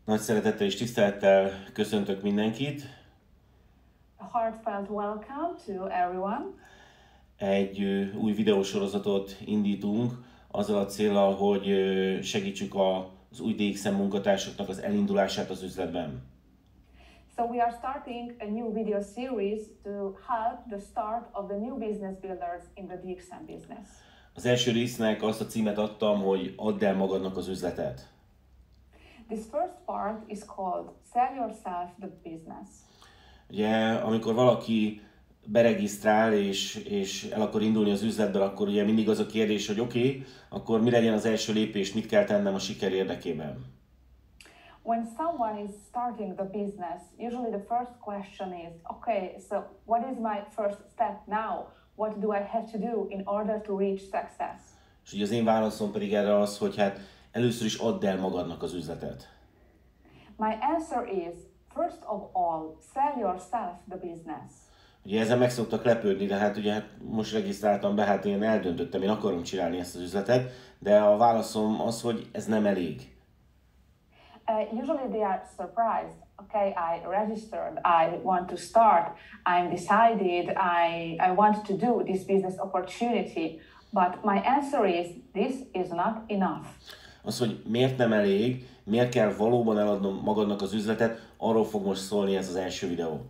Nagy szeretettel és tisztelettel köszöntök mindenkit. A heartfelt welcome to everyone. Egy új videósorozatot indítunk azzal a céllal, hogy segítsük az új DXM munkatársaknak az elindulását az üzletben. So we are starting a new video series to help the start of the new business builders in the DXM business. Az első résznek azt a címet adtam, hogy add el magadnak az üzletet. This first part is called Sell Yourself the Business. Ugye, amikor valaki beregisztrál és el akar indulni az üzletben, akkor ugye mindig az a kérdés, hogy oké, akkor mi legyen az első lépés, mit kell tennem a siker érdekében. When someone is starting the business, usually the first question is, okay, so what is my first step now? What do I have to do in order to reach success? És ugye az én válaszom pedig erre az, hogy hát először is add el magadnak az üzletet. My answer is, first of all, sell yourself the business. Ugye ezzel meg szoktak lepődni, de hát ugye most regisztráltam be, hát én eldöntöttem, én akarom csinálni ezt az üzletet, de a válaszom az, hogy ez nem elég. Usually they are surprised. Okay, I registered, I want to start, I'm decided, I want to do this business opportunity, but my answer is, this is not enough. Az, hogy miért nem elég, miért kell valóban eladnom magadnak az üzletet, arról fog most szólni ez az első videó.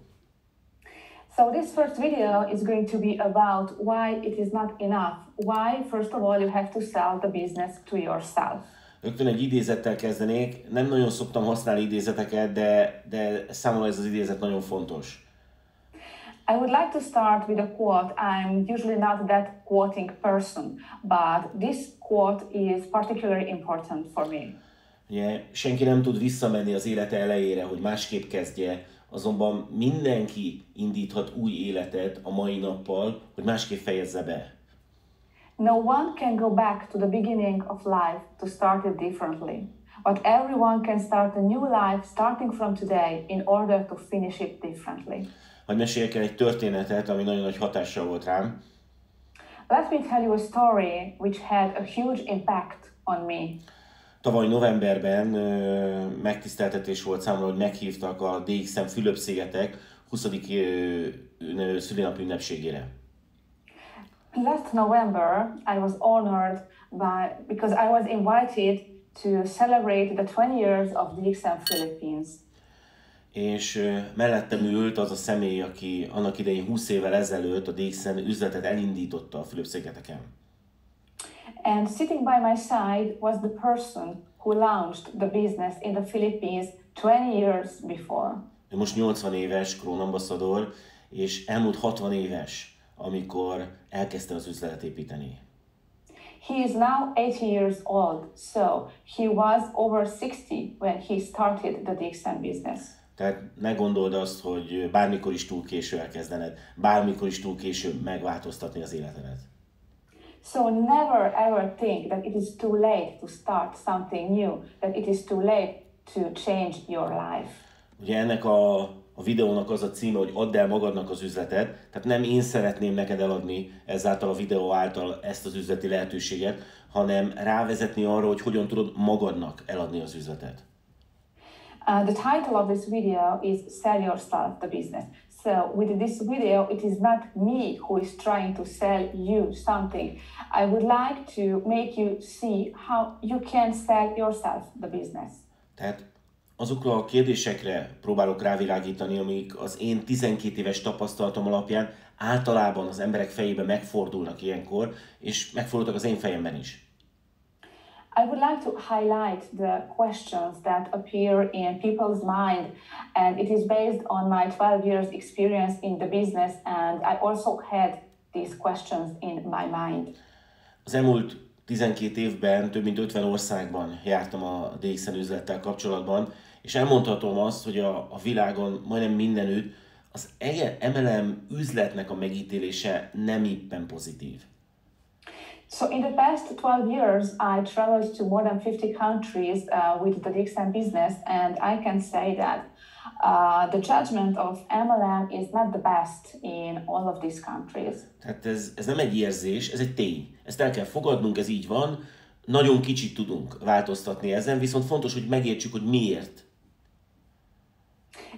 So this first video is going to be about why it is not enough. Why, first of all, you have to sell the business to yourself. Rögtön egy idézettel kezdenék. Nem nagyon szoktam használni idézeteket, de számomra ez az idézet nagyon fontos. I would like to start with a quote. I'm usually not that quoting person, but this quote is particularly important for me. Ugye, senki nem tud visszamenni az élete elejére, hogy másképp kezdje, azonban mindenki indíthat új életet a mai nappal, hogy másképp fejezze be. No one can go back to the beginning of life to start it differently, but everyone can start a new life starting from today in order to finish it differently. Hadd meséljek el egy történetet, ami nagyon nagy hatással volt rám. Let me tell you a story which had a huge impact on me. Tavaly novemberben megtiszteltetés volt számomra, hogy meghívtak a DXM Fülöp-szigetek 20. szülinapi ünnepségére. Last November, I was honored because I was invited to celebrate the 20 years of DXM Philippines. És mellettem ült az a személy, aki annak idején 20 évvel ezelőtt a DXM üzletet elindította a Fülöp-szigeteken. And sitting by my side was the person who launched the business in the Philippines 20 years before. Ő most 80 éves, krónambaszador, és elmúlt 60 éves, amikor elkezdte az üzletet építeni. He is now 80 years old, so he was over 60 when he started the DXM business. Tehát ne gondold azt, hogy bármikor is túl késő elkezdened, bármikor is túl késő megváltoztatni az életedet. So never ever think that it is too late to start something new, that it is too late to change your life. Ugye ennek a videónak az a címe, hogy add el magadnak az üzletet, tehát nem én szeretném neked eladni ezáltal a videó által ezt az üzleti lehetőséget, hanem rávezetni arra, hogy hogyan tudod magadnak eladni az üzletet. The title of this video is Sell Yourself the Business. So with this video, it is not me who is trying to sell you something. I would like to make you see how you can sell yourself the business. Tehát azokra a kérdésekre próbálok rávilágítani, amik az én 12 éves tapasztalatom alapján általában az emberek fejében megfordulnak ilyenkor, és megfordultak az én fejemben is. I would like to highlight the questions that appear in people's mind, and it is based on my 12 years experience in the business, and I also had these questions in my mind. Az elmúlt 12 évben több mint 50 országban jártam a DXM üzlettel kapcsolatban, és elmondhatom azt, hogy a világon majdnem mindenütt az MLM üzletnek a megítélése nem éppen pozitív. So in the past 12 years, I traveled to more than 50 countries with the DXM business, and I can say that the judgment of MLM is not the best in all of these countries. Tehát ez nem egy érzés, ez egy tény. Ezt el kell fogadnunk, ez így van. Nagyon kicsit tudunk változtatni ezen, viszont fontos, hogy megértsük, hogy miért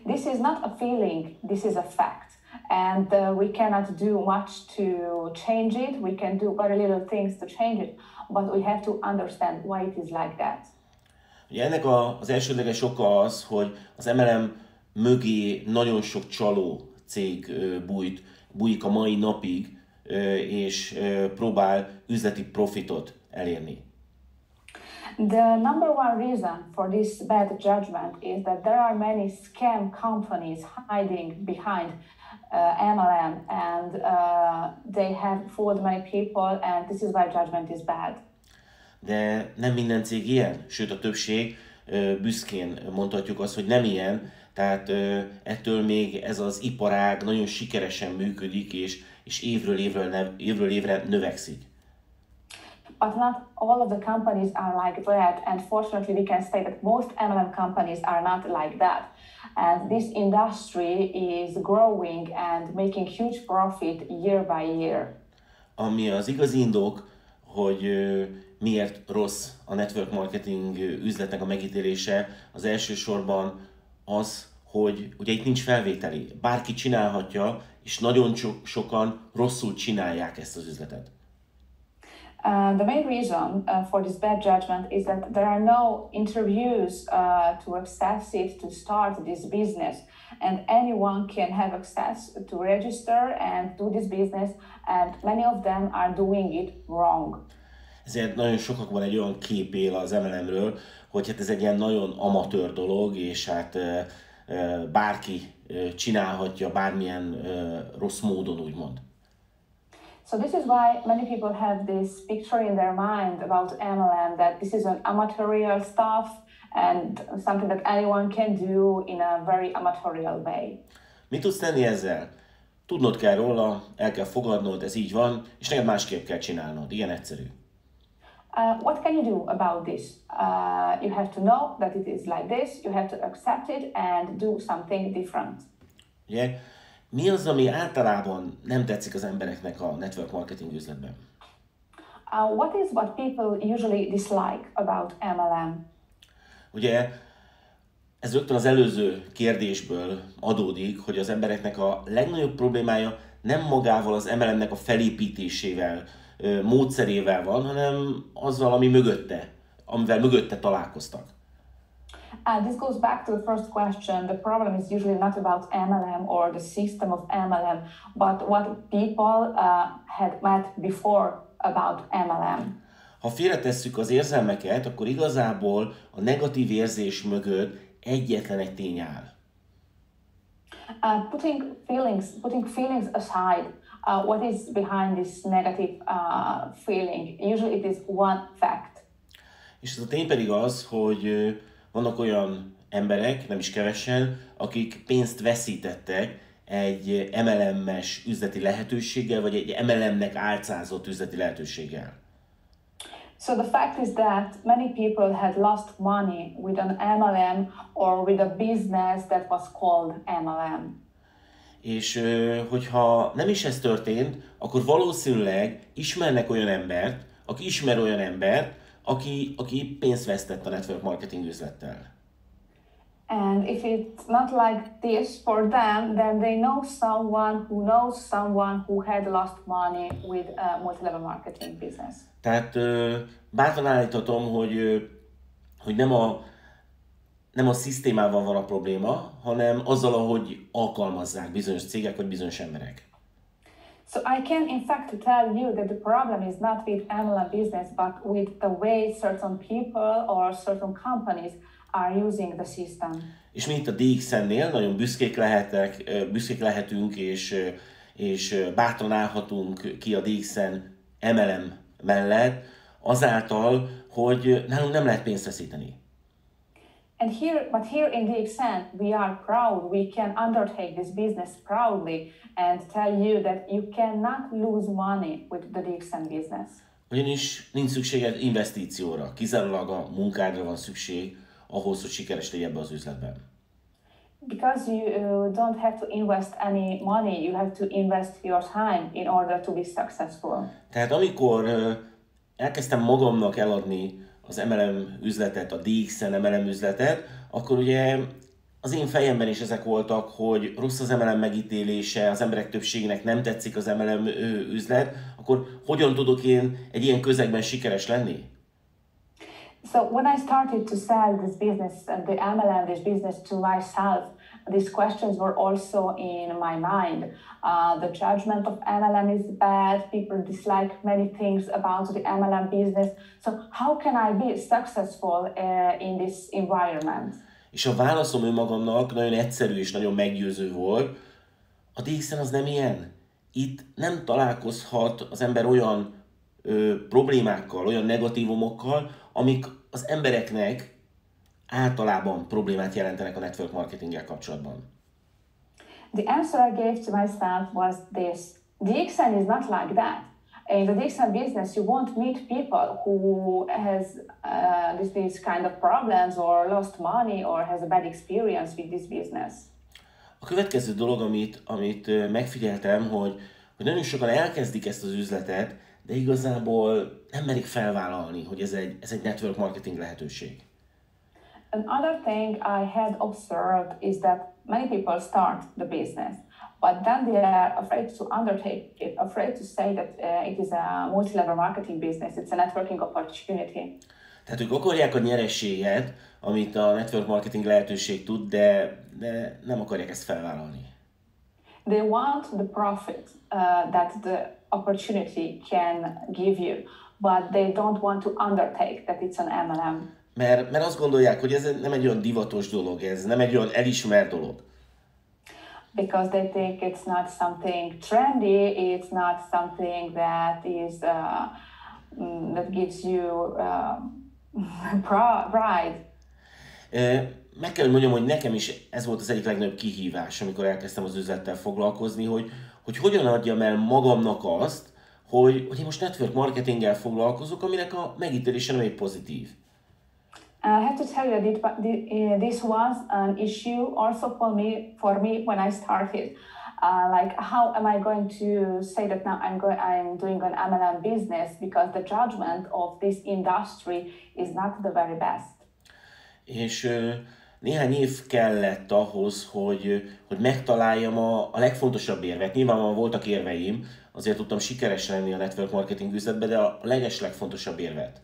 This is not a feeling, this is a fact. And we cannot do much to change it. We can do very little things to change it, but we have to understand why it is like that. Ugye ennek az elsődleges oka az, hogy az MLM mögé nagyon sok csaló cég bújik a mai napig, és próbál üzleti profitot elérni. The number one reason for this bad judgment is that there are many scam companies hiding behind MLM, and they have fooled many people, and this is why judgment is bad. De nem minden cég ilyen, sőt a többség, büszkén mondhatjuk azt, hogy nem ilyen, tehát ettől még ez az iparág nagyon sikeresen működik, és évről évre növekszik. But not all of the companies are like that, and fortunately we can say that most MLM companies are not like that. And this industry is growing and making huge profit year by year. Ami az igazi indok, hogy miért rossz a network marketing üzletnek a megítélése, az elsősorban az, hogy ugye itt nincs felvételi. Bárki csinálhatja, és nagyon sokan rosszul csinálják ezt az üzletet. The main reason for this bad judgment is that there are no interviews to access it, to start this business, and anyone can have access to register and do this business, and many of them are doing it wrong. Ezért nagyon sokakban egy olyan kép él az MLM-ről, hogy hát ez egy ilyen nagyon amatőr dolog, és hát bárki csinálhatja bármilyen rossz módon, úgymond. So this is why many people have this picture in their mind about MLM, that this is an amateurial stuff and something that anyone can do in a very amateurial way. Mit tudsz tenni ezzel? Tudnod kell róla, el kell fogadnod, ez így van, és neked másképp kell csinálnod. Ilyen egyszerű. What can you do about this? You have to know that it is like this, you have to accept it and do something different. Ugye? Mi az, ami általában nem tetszik az embereknek a network marketing üzletben? What people usually dislike about MLM? Ugye, ez rögtön az előző kérdésből adódik, hogy az embereknek a legnagyobb problémája nem magával az MLM-nek a felépítésével, módszerével van, hanem azzal, amivel mögötte találkoztak. This goes back to the first question. The problem is usually not about MLM or the system of MLM, but what people had met before about MLM. Ha félretesszük az érzelmeket, akkor igazából a negatív érzés mögött egyetlen egy tény áll. Putting feelings aside, what is behind this negative feeling? Usually it is one fact. És ez a tény pedig az, hogy vannak olyan emberek, nem is kevesen, akik pénzt veszítettek egy MLM-es üzleti lehetőséggel, vagy egy MLM-nek álcázott üzleti lehetőséggel. So the fact is that many people had lost money with an MLM or with a business that was called MLM. És hogyha nem is ez történt, akkor valószínűleg ismernek olyan embert, aki ismer olyan embert, aki pénzt vesztett a network marketing üzlettel. And if it's not like this for them, then they know someone who had lost money with a multi-level marketing business. Tehát bátran állíthatom, hogy nem a szisztémával van a probléma, hanem azzal, ahogy alkalmazzák bizonyos cégek vagy bizonyos emberek. So I can in fact tell you that the problem is not with MLM business, but with the way certain people or certain companies are using the system. És mi itt a DXN-nél nagyon büszkék lehetünk, és bátran állhatunk ki a DXN MLM mellett, azáltal, hogy nálunk nem lehet pénzt veszíteni. But here in DXN, we are proud. We can undertake this business proudly and tell you that you cannot lose money with the DXN business. Ugyanis nincs szükséged investícióra, kizárólag a munkádra van szükség ahhoz, hogy sikeres legyen ebbe az üzletben. Because you don't have to invest any money, you have to invest your time in order to be successful. Tehát amikor elkezdtem magamnak eladni az MLM üzletet, a DXN MLM üzletet, akkor ugye az én fejemben is ezek voltak, hogy rossz az MLM megítélése, az emberek többségének nem tetszik az MLM üzlet, akkor hogyan tudok én egy ilyen közegben sikeres lenni? So when I started to sell this business and the MLM, this business to myself, these questions were also in my mind. The judgment of MLM is bad. People dislike many things about the MLM business. So how can I be successful in this environment? És a válaszom önmagamnak nagyon egyszerű és nagyon meggyőző volt. A DXN az nem ilyen. Itt nem találkozhat az ember olyan problémákkal, olyan negatívumokkal, amik az embereknek általában problémát jelentenek a network marketinggel kapcsolatban. The answer I gave to myself was this. DXN is not like that. In the DXN business, you won't meet people who has these kind of problems or lost money or has a bad experience with this business. A következő dolog, amit megfigyeltem, hogy nagyon sokan elkezdik ezt az üzletet, de igazából nem merik felvállalni, hogy ez egy network marketing lehetőség. Another thing I had observed is that many people start the business, but then they are afraid to undertake it, afraid to say that it is a multi-level marketing business, it's a networking opportunity. Tehát ők akarják a nyerességet, amit a network marketing lehetőség tud, de nem akarják ezt felvállalni. They want the profit that the opportunity can give you, but they don't want to undertake that it's an MLM. Mert azt gondolják, hogy ez nem egy olyan divatos dolog, ez nem egy olyan elismert dolog. Because they think it's not something trendy, it's not something that is that gives you pride. Meg kell, hogy mondjam, hogy nekem is ez volt az egyik legnagyobb kihívás, amikor elkezdtem az üzlettel foglalkozni, hogy hogyan adjam el magamnak azt, hogy én most network marketinggel foglalkozok, aminek a megítélése nem egy pozitív. I have to tell you that this was an issue also for me when I started. Like, how am I going to say that now I'm doing an MLM business, because the judgment of this industry is not the very best. És néhány év kellett ahhoz, hogy megtaláljam a legfontosabb érvet. Nyilvánvalóan voltak érveim, azért tudtam sikeres lenni a network marketing üzletbe, de a legfontosabb érvet.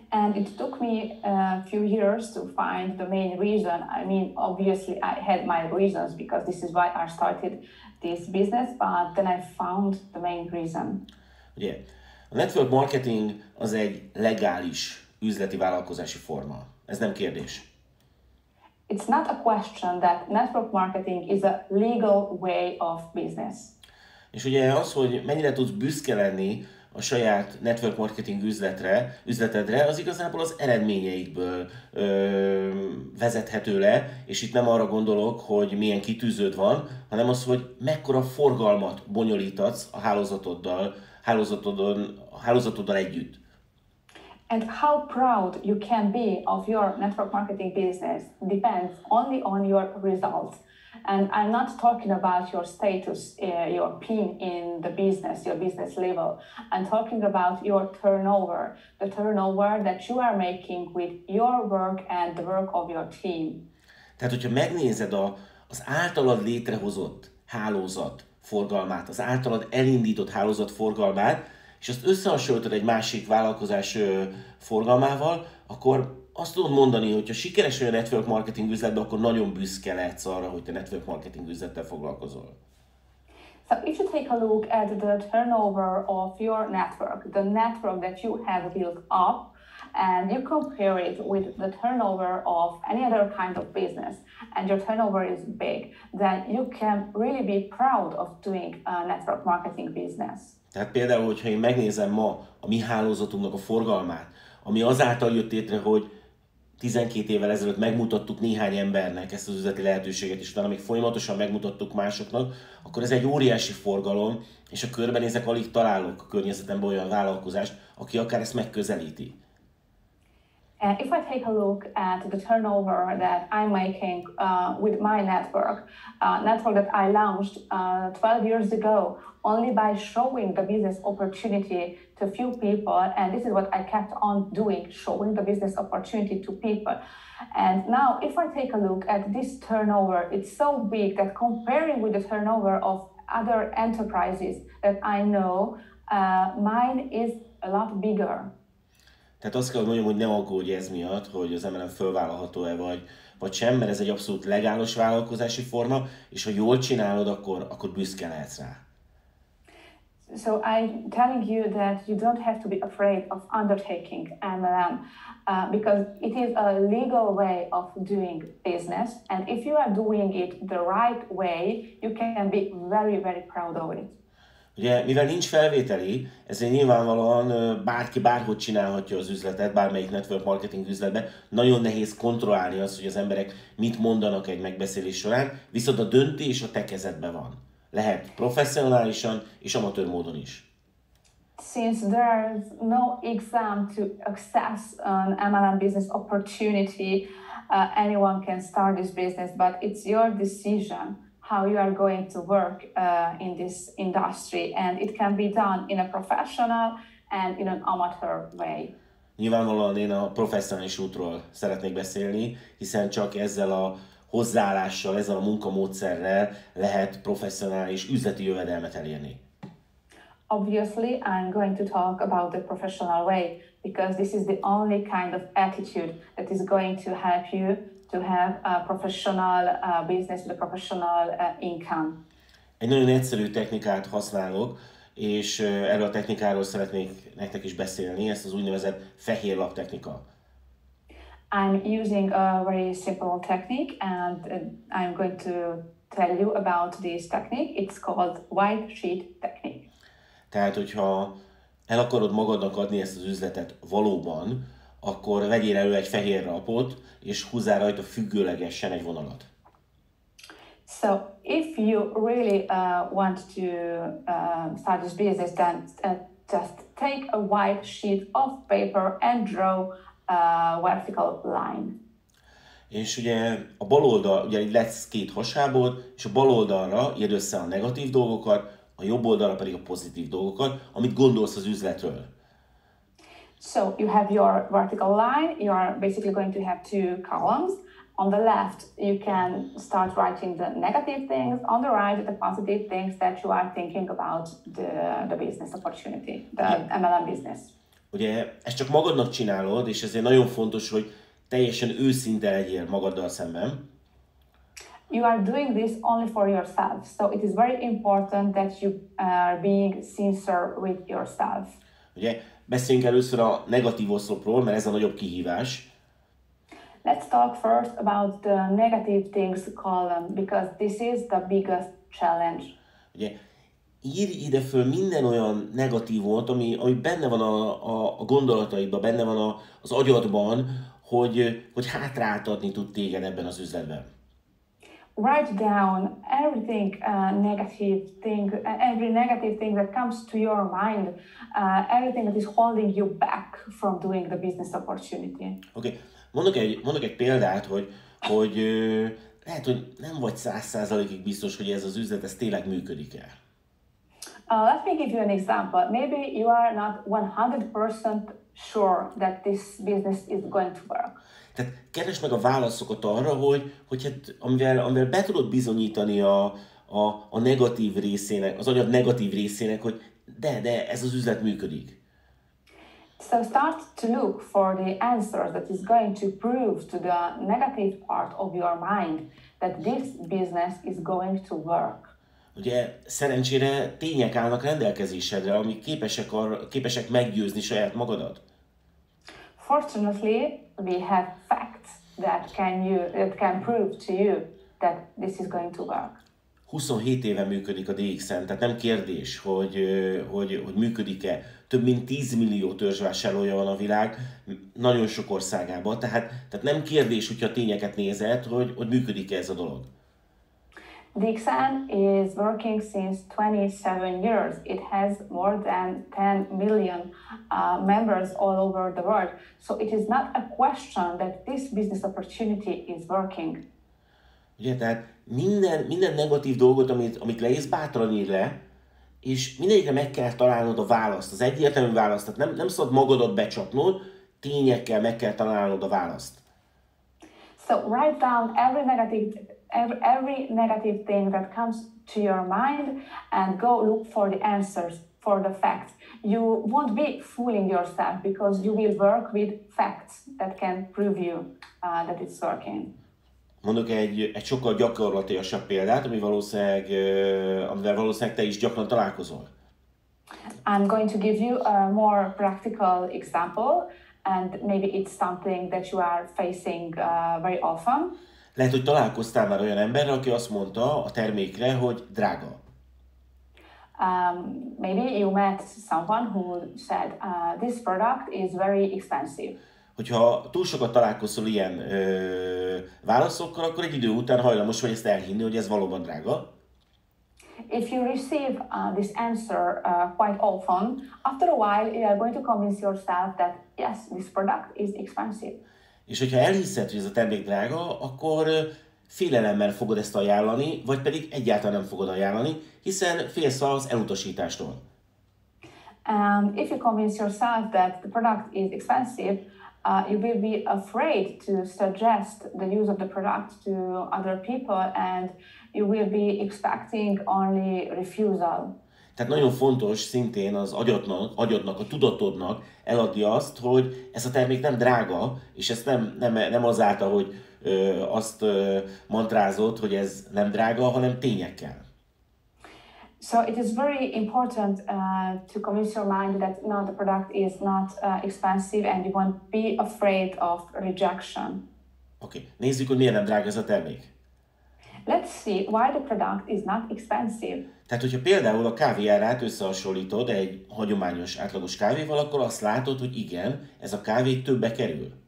And it took me a few years to find the main reason. I mean, obviously I had my reasons because this is why I started this business, but then I found the main reason. Ugye, a network marketing az egy legális üzleti vállalkozási forma. Ez nem kérdés. It's not a question that network marketing is a legal way of business. És ugye az, hogy mennyire tudsz büszke lenni a saját network marketing üzletedre, az igazából az eredményeikből vezethető le, és itt nem arra gondolok, hogy milyen kitűződ van, hanem az, hogy mekkora forgalmat bonyolítatsz a hálózatoddal együtt. And how proud you can be of your network marketing business depends only on your results. And I'm not talking about your status, your PIN in the business, your business level. I'm talking about your turnover, the turnover that you are making with your work and the work of your team. Tehát, hogyha megnézed az általad létrehozott hálózat forgalmát, az általad elindított hálózat forgalmát, és azt összehasonlítod egy másik vállalkozás forgalmával, akkor azt tudod mondani, hogy ha sikeres vagy a network marketing üzletben, akkor nagyon büszke lehetsz arra, hogy te network marketing üzlettel foglalkozol. So if you take a look at the turnover of your network, the network that you have built up, and you compare it with the turnover of any other kind of business, and your turnover is big, then you can really be proud of doing a network marketing business. Tehát például, hogyha én megnézem ma a mi hálózatunknak a forgalmát, ami azáltal jött létre, hogy 12 évvel ezelőtt megmutattuk néhány embernek ezt az üzleti lehetőséget, és utána még folyamatosan megmutattuk másoknak, akkor ez egy óriási forgalom, és a körbenézek, alig találok a környezetemben olyan vállalkozást, aki akár ezt megközelíti. If I take a look at the turnover that I'm making with my network that I launched 12 years ago, only by showing the business opportunity to few people, and this is what I kept on doing, showing the business opportunity to people. And now, if I take a look at this turnover, it's so big that comparing with the turnover of other enterprises that I know, mine is a lot bigger. Tehát azt kell, hogy mondjam, hogy ne aggódj ez miatt, hogy az MLM fölvállalható-e vagy sem, mert ez egy abszolút legális vállalkozási forma, és ha jól csinálod, akkor büszke lehetsz rá. So I'm telling you that you don't have to be afraid of undertaking MLM because it is a legal way of doing business, and if you are doing it the right way, you can be very, very proud of it. Ugye, mivel nincs felvételi, ezért nyilvánvalóan bárki bárhogy csinálhatja az üzletet, bármelyik network marketing üzletben. Nagyon nehéz kontrollálni azt, hogy az emberek mit mondanak egy megbeszélés során, viszont a döntés a te kezedben van. Lehet professzionálisan és amatőr módon is. Since there's no exam to access an MLM business opportunity, anyone can start this business, but it's your decision how you are going to work in this industry, and it can be done in a professional and in an amateur way. Nyilvánvalóan én a professzionális útról szeretnék beszélni, hiszen csak ezzel a hozzáállással, ezzel a munkamódszerrel lehet professzionális üzleti jövedelmet elérni. Obviously, I'm going to talk about the professional way because this is the only kind of attitude that is going to help you to have a professional business with a professional income. Egy nagyon egyszerű technikát használok, és erről a technikáról szeretnék nektek is beszélni, ezt az úgynevezett fehér lap technika. I'm using a very simple technique, and I'm going to tell you about this technique. It's called white sheet technique. Tehát, hogyha el akarod magadnak adni ezt az üzletet valóban, akkor vegyél elő egy fehér lapot, és húzzál rajta függőlegesen egy vonalat. So, if you really want to start this business, then just take a white sheet of paper and draw a vertical line. És ugye a bal oldal, ugye lesz két hasábod, és a bal oldalra írd össze a negatív dolgokat, a jobb oldalra pedig a pozitív dolgokat, amit gondolsz az üzletről. So you have your vertical line, you are basically going to have two columns. On the left, you can start writing the negative things. On the right, the positive things that you are thinking about the business opportunity, the MLM business. Ugye ezt csak magadnak csinálod, és ezért nagyon fontos, hogy teljesen őszinte legyél magaddal szemben. You are doing this only for yourself, so it is very important that you are being sincere with yourself. Ugye, beszéljünk először a negatív oszlopról, mert ez a nagyobb kihívás. Let's talk first about the negative things column, because this is the biggest challenge. Ugye, írj ide föl minden olyan negatívot, ami benne van a gondolataidban, benne van az agyadban, hogy hátráltatni tud téged ebben az üzletben. Write down everything every negative thing that comes to your mind, everything that is holding you back from doing the business opportunity. Okay. Mondok egy példát, hogy lehet, hogy nem vagy 100%-ig biztos, hogy ez az üzlet, ez tényleg működik-e. Let me give you an example. Maybe you are not 100% sure that this business is going to work. Tehát keresd meg a válaszokat arra, hogy hát, amivel be tudod bizonyítani a negatív részének, az anyag negatív részének, hogy de ez az üzlet működik. So start to look for the answers that is going to prove to the negative part of your mind that this business is going to work. Ugye szerencsére tények állnak rendelkezésedre, amik képesek meggyőzni saját magadat. Fortunately, we have facts that can prove to you that this is going to work. 27 éve működik a DXN, tehát nem kérdés, hogy működik-e. Több mint 10 millió törzsvásárlója van a világ, nagyon sok országában, tehát nem kérdés, hogyha tényeket nézed, hogy működik-e ez a dolog. Dixon is working since 27 years. It has more than 10 million members all over the world. So it is not a question that this business opportunity is working. Ugye, tehát minden negatív dolgot, amit leírsz, bátran ír le, és mindegyikre meg kell találnod a választ, az egyértelmű választ. Tehát nem szabad magadat becsapnod, tényekkel meg kell találnod a választ. So write down every negative thing that comes to your mind and go look for the answers, for the facts. You won't be fooling yourself because you will work with facts that can prove you that it's working. Mondok egy sokkal gyakorlatilasabb példát, amivel valószínűleg te is gyakran találkozol. I'm going to give you a more practical example, and maybe it's something that you are facing very often. Lehet, hogy találkoztál már olyan emberrel, aki azt mondta a termékre, hogy drága. Maybe you met someone who said, this product is very expensive. Hogyha túl sokat találkozol ilyen válaszokkal, akkor egy idő után hajlamos vagy ezt elhinni, hogy ez valóban drága. If you receive this answer quite often, after a while you are going to convince yourself that yes, this product is expensive. És hogyha elhiszed, hogy ez a termék drága, akkor félelemmel fogod ezt ajánlani, vagy pedig egyáltalán nem fogod ajánlani, hiszen félsz az elutasítástól. And if you convince yourself that the product is expensive, you will be afraid to suggest the use of the product to other people, and you will be expecting only refusal. Tehát nagyon fontos szintén az agyadnak, a tudatodnak eladni azt, hogy ez a termék nem drága, és ezt nem azáltal, hogy azt mantrázod, hogy ez nem drága, hanem tényekkel. So it is very important to convince your mind that no, the product is not expensive and you won't be afraid of rejection. Oké, nézzük, hogy miért nem drága ez a termék. Let's see why the product is not expensive. Tehát, hogyha például a kávé árát összehasonlítod egy hagyományos, átlagos kávéval, akkor azt látod, hogy igen, ez a kávé többe kerül.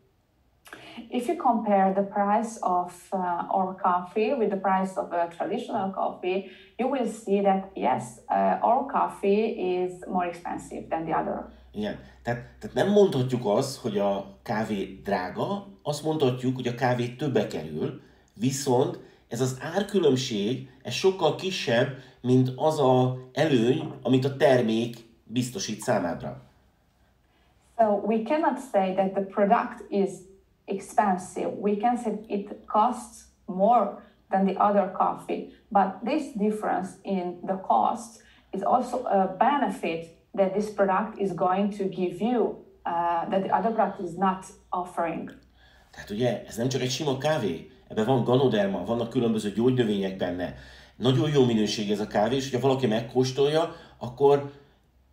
If you compare the price of our coffee with the price of a traditional coffee, you will see that yes, our coffee is more expensive than the other. Igen, tehát nem mondhatjuk azt, hogy a kávé drága, azt mondhatjuk, hogy a kávé többe kerül, viszont ez az árkülönbség, ez sokkal kisebb, mint az az előny, amit a termék biztosít számádra. So we cannot say that the product is expensive. We can say it costs more than the other coffee, but this difference in the cost is also a benefit that this product is going to give you that the other product is not offering. Tehát ugye, ez nem csak egy sima kávé, ebben van ganoderma, vannak különböző gyógynövények benne. Nagyon jó minőség ez a kávé, és hogyha valaki megkóstolja, akkor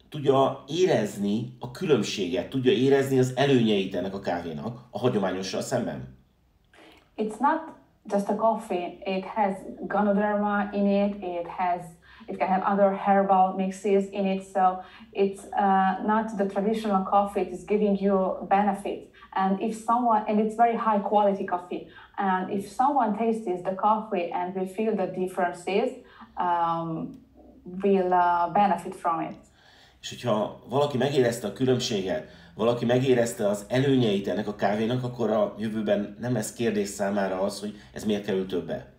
tudja érezni a különbséget, tudja érezni az előnyeit ennek a kávénak a hagyományossal szemben. It's not just a coffee. It has ganoderma in it. It can have other herbal mixes in it. So it's not the traditional coffee. It is giving you benefits. And it's very high quality coffee. And if someone tastes the coffee and will feel the differences, will benefit from it. És hogyha valaki megérezte a különbséget, valaki megérezte az előnyeit ennek a kávénak, akkor a jövőben nem lesz kérdés számára az, hogy ez miért kerül többe.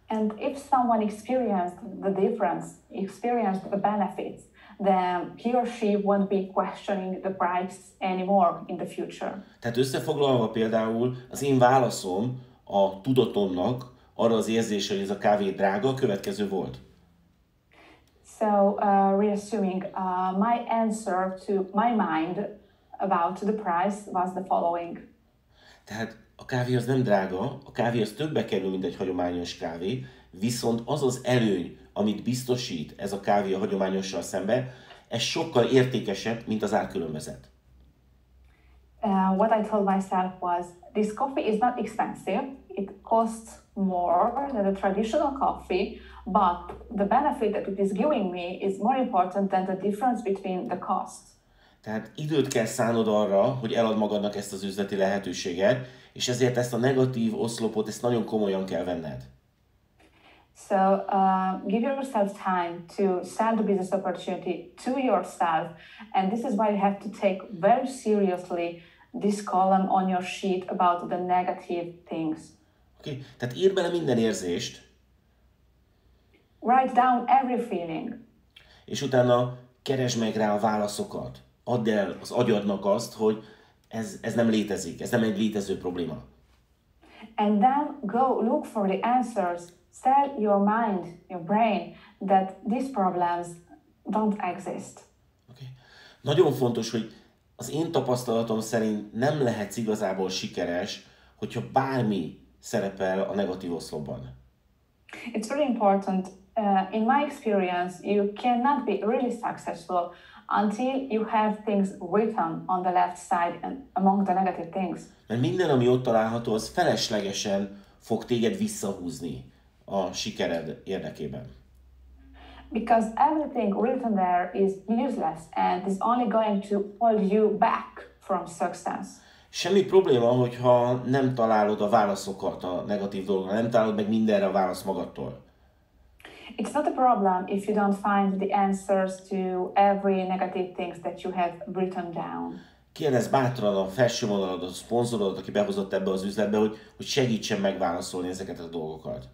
And if someone experienced the difference, experienced the benefits, then he or she won't be questioning the price anymore in the future. Tehát összefoglalva például az én válaszom a tudatomnak arra az érzésre, hogy ez a kávé drága, a következő volt. So, reassuming, my answer to my mind about the price was the following. Tehát a kávé az nem drága, a kávé az többe kerül, mint egy hagyományos kávé, viszont az az előny, amit biztosít ez a kávé a hagyományossal szemben, ez sokkal értékesebb, mint az árkülönbözet. What I told myself was, this coffee is not expensive. It costs more than the traditional coffee, but the benefit that it is giving me is more important than the difference between the costs. Tehát időt kell szánnod arra, hogy elad magadnak ezt az üzleti lehetőséget, és ezért ezt a negatív oszlopot, ezt nagyon komolyan kell venned. So give yourself time to sell the business opportunity to yourself. And this is why you have to take very seriously this column on your sheet about the negative things. Okay? Tehát írd bele minden érzést, Write down every feeling. és utána keresd meg rá a válaszokat. Add el az agyadnak azt, hogy ez nem létezik, ez nem egy létező probléma. And then go look for the answers. Tell your mind, your brain, that these problems don't exist. Okay. Nagyon fontos, hogy az én tapasztalatom szerint nem lehetsz igazából sikeres, hogyha bármi szerepel a negatív oszlopban. It's very important. In my experience, you cannot be really successful until you have things written on the left side and among the negative things. Mert minden, ami ott található, az feleslegesen fog téged visszahúzni a sikered érdekében. Because everything written there is useless and is only going to hold you back from success. Semmi probléma, hogyha nem találod a válaszokat a negatív dologra, nem találod meg mindenre a választ magadtól. It's not a problem if you don't find the answers to every negative things that you have written down. Kérdezz bátran a felső vonaladat, a szponzorodat, aki behozott ebbe az üzletbe, hogy segítsen megválaszolni ezeket a dolgokat.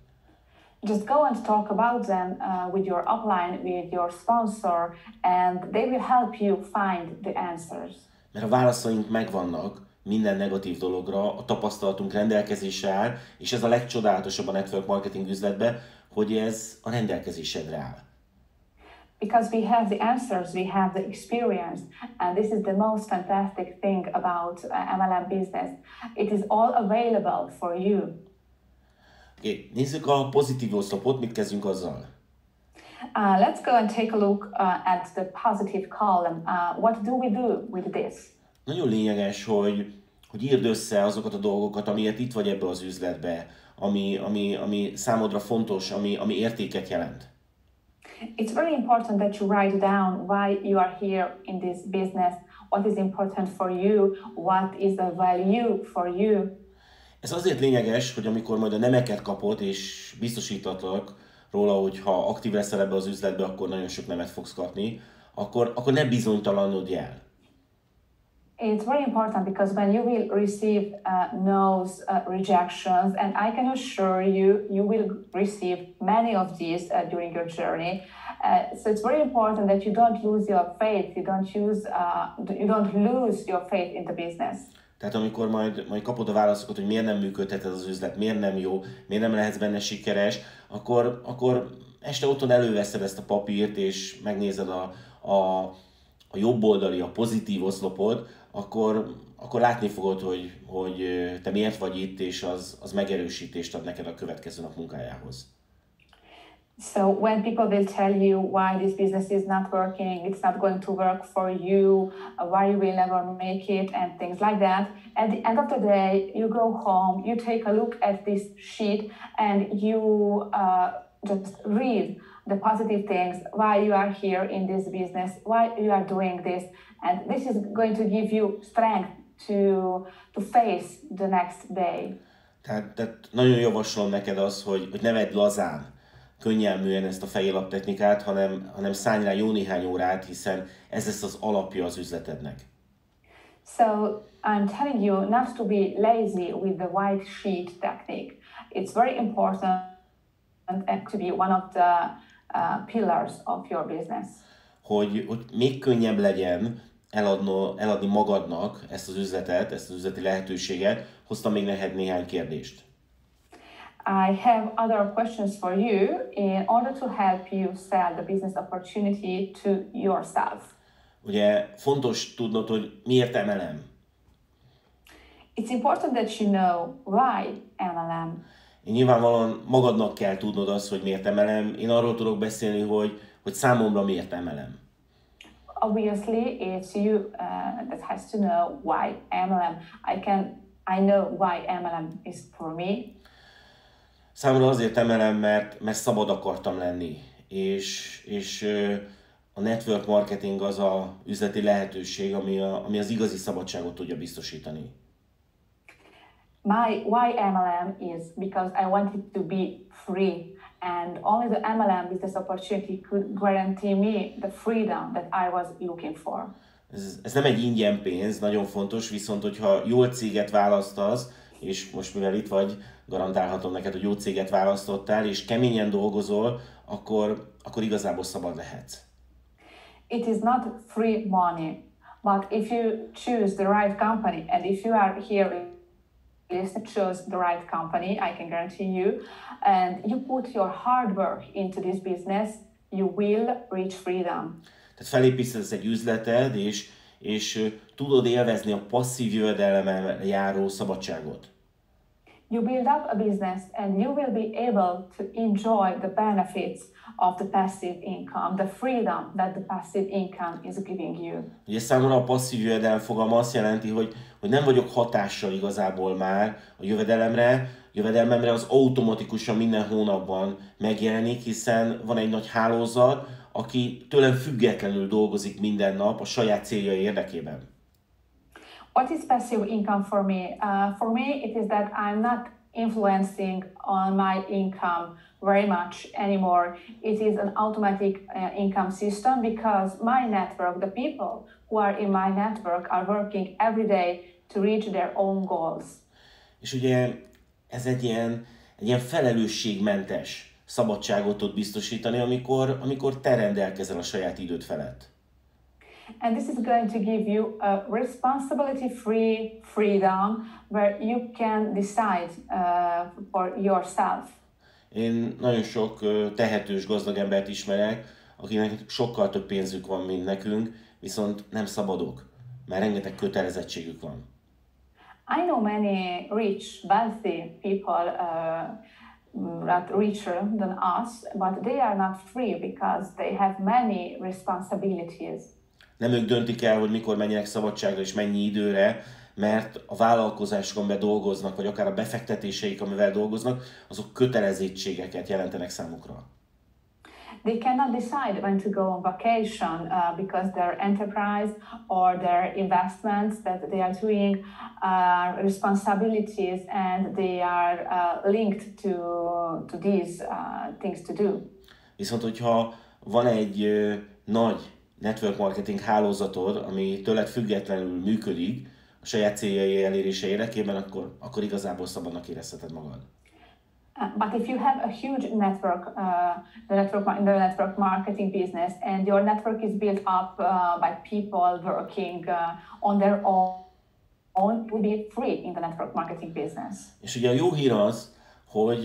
Just go and talk about them with your upline, with your sponsor, and they will help you find the answers. Mert a válaszaink megvannak minden negatív dologra, a tapasztalatunk rendelkezésre áll, és ez a legcsodálatosabb a network marketing üzletben, hogy ez a rendelkezésedre áll. Because we have the answers, we have the experience, and this is the most fantastic thing about MLM business. It is all available for you. Okay, nézzük a pozitív oszlopot, mit kezdjünk azzal? Let's go and take a look at the positive column. What do we do with this? Nagyon lényeges, hogy írd össze azokat a dolgokat, amiért itt vagy ebbe az üzletbe, ami számodra fontos, ami értéket jelent. It's very important that you write down why you are here in this business, what is important for you, what is the value for you. Ez azért lényeges, hogy amikor majd a nemeket kapod, és biztosítatlak róla, hogy ha aktív leszel ebbe az üzletbe, akkor nagyon sok nemet fogsz kapni, akkor ne bizonytalanodj el. It's very important because when you will receive no's, rejections, and I can assure you, you will receive many of these during your journey. So it's very important that you don't lose your faith, you don't lose your faith in the business. Tehát amikor majd kapod a válaszokat, hogy miért nem működhet ez az üzlet, miért nem jó, miért nem lehetsz benne sikeres, akkor este otthon előveszed ezt a papírt, és megnézed a jobb oldali, a pozitív oszlopod, akkor látni fogod, hogy te miért vagy itt, és az megerősítést ad neked a következő nap munkájához. So when people will tell you why this business is not working, it's not going to work for you, why you will never make it, and things like that, at the end of the day, you go home, you take a look at this sheet, and you just read the positive things, why you are here in this business, why you are doing this, and this is going to give you strength to face the next day. Tehát nagyon javaslom neked az, hogy ne vedd lazán, könnyelműen ezt a fejélap technikát, hanem szállj rá jó néhány órát, hiszen ez lesz az alapja az üzletednek. So I'm telling you not to be lazy with the white sheet technique. It's very important and to be one of the pillars of your business. Hogy még könnyebb legyen eladni magadnak ezt az üzletet, ezt az üzleti lehetőséget, hoztam még neked néhány kérdést. I have other questions for you in order to help you sell the business opportunity to yourself. Ugye fontos tudnod, hogy miért MLM. It's important that you know why MLM. Nyilvánvalóan magadnak kell tudnod azt, hogy miért MLM. Én arról tudok beszélni, hogy számomra miért MLM. Obviously, it's you that has to know why MLM. I know why MLM is for me. Számomra azért MLM, mert szabad akartam lenni, és a network marketing az a üzleti lehetőség, ami az igazi szabadságot tudja biztosítani. My why MLM is because I wanted to be free and only the MLM business opportunity could guarantee me the freedom that I was looking for. Ez nem egy ingyen pénz, nagyon fontos, viszont hogyha jó céget választasz, és most mivel itt vagy, garantálhatom neked, hogy jó céget választottál, és keményen dolgozol, akkor igazából szabad lehetsz. It is not free money, but if you choose the right company, and if you are here chose the right company, I can guarantee you, and you put your hard work into this business, you will reach freedom. Tehát felépítesz egy üzleted, és tudod élvezni a passzív jövedelemmel járó szabadságot. You build up a business and you will be able to enjoy the benefits of the passive income, the freedom that the passive income is giving you. Ugye számomra a passzív jövedelem fogalma azt jelenti, hogy nem vagyok hatással igazából már a jövedelmemre az automatikusan minden hónapban megjelenik, hiszen van egy nagy hálózat, aki tőlem függetlenül dolgozik minden nap a saját céljai érdekében. What is passive income for me? For me, it is that I'm not influencing on my income very much anymore. It is an automatic income system because my network, the people who are in my network are working every day to reach their own goals. És ugye ez egy ilyen felelősségmentes szabadságot tud biztosítani, amikor te rendelkezel a saját időd felett. And this is going to give you a responsibility-free freedom where you can decide for yourself. Én nagyon sok tehetős, gazdag embert ismerek, akinek sokkal több pénzük van, mint nekünk, viszont nem szabadok, mert rengeteg kötelezettségük van. I know many rich, wealthy people, not richer than us, but they are not free because they have many responsibilities. Nem ők döntik el, hogy mikor menjenek szabadságra és mennyi időre, mert a vállalkozásokon belül dolgoznak, vagy akár a befektetéseik, amivel dolgoznak, azok kötelezettségeket jelentenek számukra. They cannot decide when to go on vacation because their enterprise or their investments that they are doing responsibilities and they are linked to these things to do. Viszont, hogyha van egy nagy network marketing hálózatod, ami tőled függetlenül működik, a saját céljai elérése érdekében, akkor igazából szabadnak érezheted magad. But if you have a huge network, the network marketing business, and your network is built up by people working on their own, you will be free in the network marketing business. És ugye a jó hír az, hogy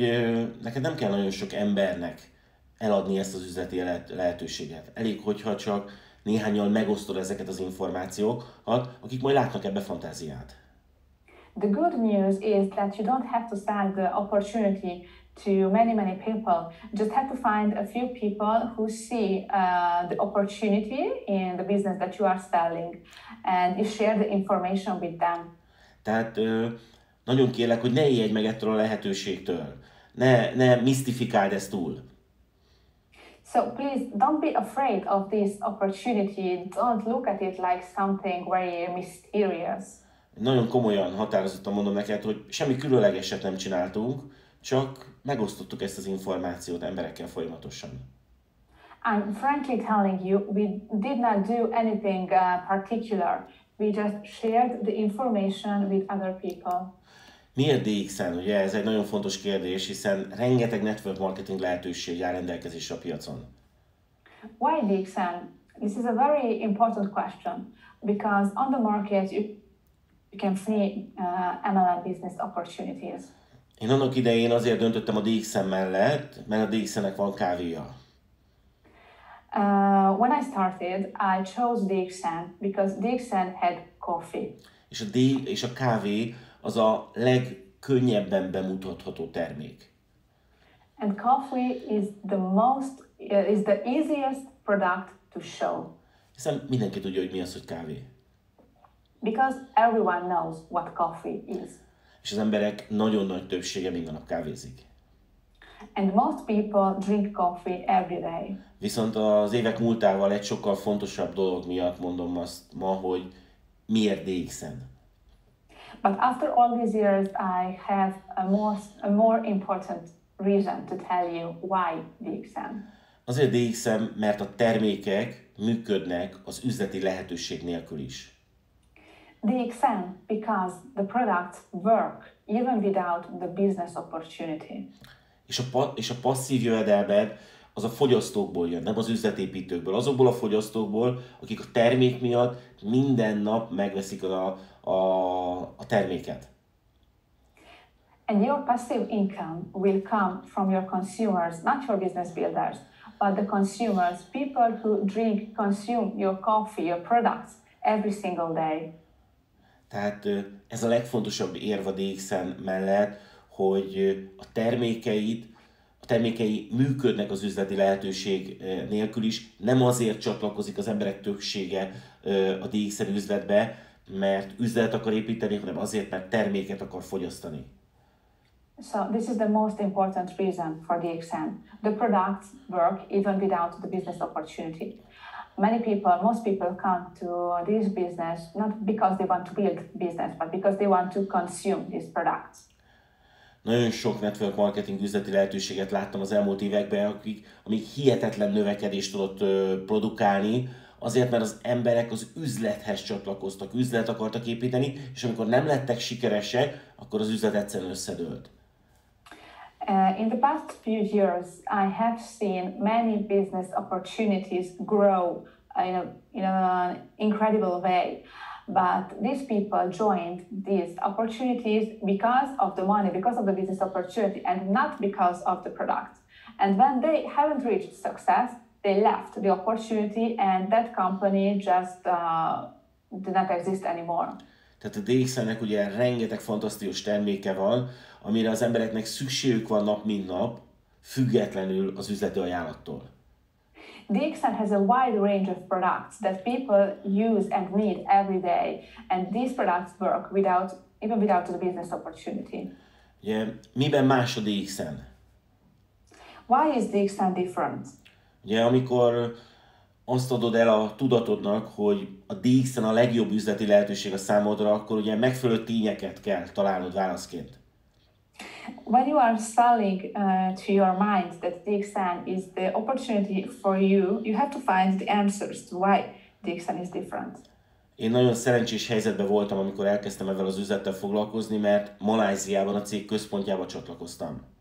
neked nem kell nagyon sok embernek eladni ezt az üzleti lehetőséget. Elég, hogyha csak néhányan megosztod ezeket az információkat, akik majd látnak ebbe fantáziát. The good news is that you don't have to sell the opportunity to many people. You just have to find a few people who see the opportunity in the business that you are selling, and you share the information with them. Tehát nagyon kérlek, hogy ne ijedj meg ettől a lehetőségtől. Ne misztifikáld ezt túl. So please don't be afraid of this opportunity. Don't look at it like something very mysterious. Nagyon komolyan, határozottan mondom neked, hogy semmi különlegeset nem csináltunk, csak megosztottuk ezt az információt emberekkel folyamatosan. I'm frankly telling you, we did not do anything particular. We just shared the information with other people. Miért DXN? Ugye ez egy nagyon fontos kérdés, hiszen rengeteg network marketing lehetőség áll rendelkezésre a piacon. Why DXN? This is a very important question because on the market you can see MLM business opportunities. Én annak idején azért döntöttem a DXN mellett, mert a DXN-nek van kávéja. When I started, I chose DXN because DXN had coffee. És a kávé az a legkönnyebben bemutatható termék. And coffee is the easiest product to show. Hiszen mindenki tudja, hogy mi az, hogy kávé. Because everyone knows what coffee is. És az emberek nagyon nagy többsége minden nap kávézik. And most people drink coffee every day. Viszont az évek múltával egy sokkal fontosabb dolog miatt mondom azt ma, hogy miért DXN. But after all these years, I have a more important reason to tell you why DXN. Azért DXM, mert a termékek működnek az üzleti lehetőség nélkül is. DXN because the products work even without the business opportunity. És a passzív jövedelmed az a fogyasztókból jön, nem az üzletépítőkből. Azokból a fogyasztókból, akik a termék miatt minden nap megveszik a terméket. And your passive income will come from your consumers, not your business builders, but the consumers, people who consume your coffee, your products every single day. Tehát ez a legfontosabb érv a DXN mellett, hogy a termékei működnek az üzleti lehetőség nélkül is. Nem azért csatlakozik az emberek többsége a DXN üzletbe, mert üzlet akar építeni, hanem azért, mert terméket akar fogyasztani. So this is the most important reason for DXN. The products work even without the business opportunity. Most people come to this business not because they want to build business, but because they want to consume these products. Nagyon sok network marketing üzleti lehetőséget láttam az elmúlt években, amik hihetetlen növekedést tudott produkálni, azért, mert az emberek az üzlethez csatlakoztak, üzlet akartak építeni, és amikor nem lettek sikeresek, akkor az üzlet egyszerűen összedőlt. In the past few years, I have seen many business opportunities grow in an incredible way. But these people joined these opportunities because of the money, because of the business opportunity, and not because of the product. And when they haven't reached success, they left the opportunity, and that company just did not exist anymore. Tehát a DXN-nek ugye rengeteg fantasztikus terméke van, amire az embereknek szükségük van nap mint nap, függetlenül az üzleti ajánlattól. DXN has a wide range of products that people use and need every day, and these products work even without the business opportunity. Ugye, miben más a DXN? Why is DXN different? Ugye, amikor azt adod el a tudatodnak, hogy a DXN a legjobb üzleti lehetőség a számodra, akkor ugye megfelelő tényeket kell találnod válaszként. When you are selling to your mind that DXN is the opportunity for you, you have to find the answers to why DXN is different. Én nagyon szerencsés helyzetben voltam, amikor elkezdtem ezzel az üzlettel foglalkozni, mert Malajziában a cég központjába csatlakoztam.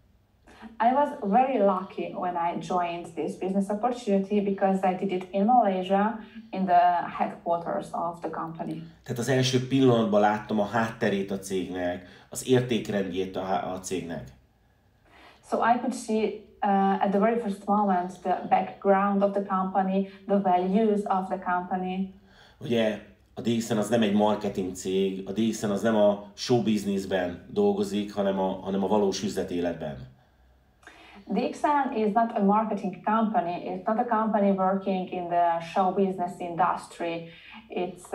I was very lucky when I joined this business opportunity because I did it in Malaysia, in the headquarters of the company. Tehát az első pillanatban láttam a hátterét a cégnek, az értékrendjét a cégnek. So I could see at the very first moment the background of the company, the values of the company. Ugye a DXN az nem egy marketing cég, a DXN az nem a show businessben dolgozik, hanem a valós üzletéletben. DXN is not a marketing company. It's not a company working in the show business industry. It's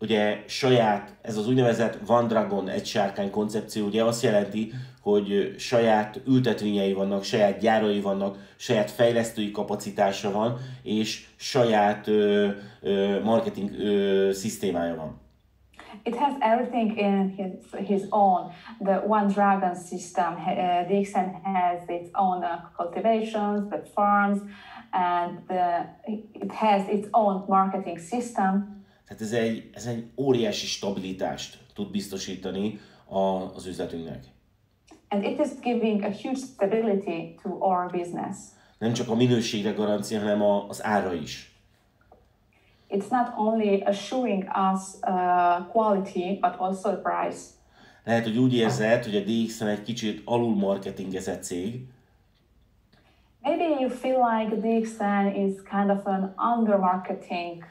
ugye saját, ez az úgynevezett One Dragon, egy sárkány koncepció, ugye azt jelenti, hogy saját ültetvényei vannak, saját gyárai vannak, saját fejlesztői kapacitása van, és saját marketing szisztémája van. It has everything in his own. The One Dragon system, DXN has its own cultivations, the farms, and it has its own marketing system. Tehát ez egy óriási stabilitást tud biztosítani az üzletünknek. And it is giving a huge stability to our business. Nem csak a minőségre garancia, hanem az ára is. It's not only assuring us quality, but also the price. Lehet, hogy úgy érzed, hogy a DXN egy kicsit alul marketingezett cég. Maybe you feel like DXN is kind of an under-marketing